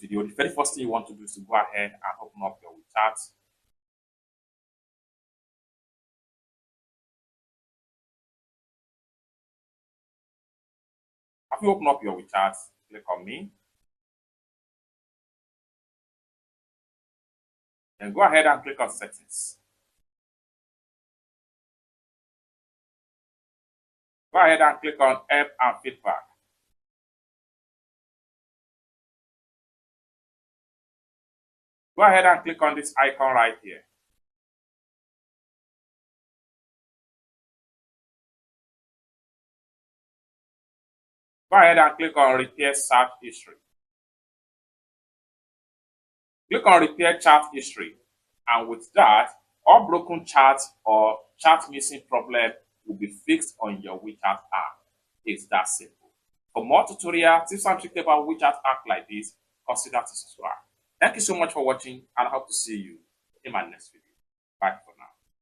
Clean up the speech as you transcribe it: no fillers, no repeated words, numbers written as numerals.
video, the very first thing you want to do is to go ahead and open up your WeChat. After you open up your WeChat, click on me. Then go ahead and click on settings. Go ahead and click on help and feedback. Go ahead and click on this icon right here. Go ahead and click on repair search history. Click on repair chat history, and with that, all broken chats or chat missing problem will be fixed on your WeChat app. It's that simple. For more tutorial tips and tricks about WeChat app like this, consider to subscribe. Thank you so much for watching, and I hope to see you in my next video. Bye.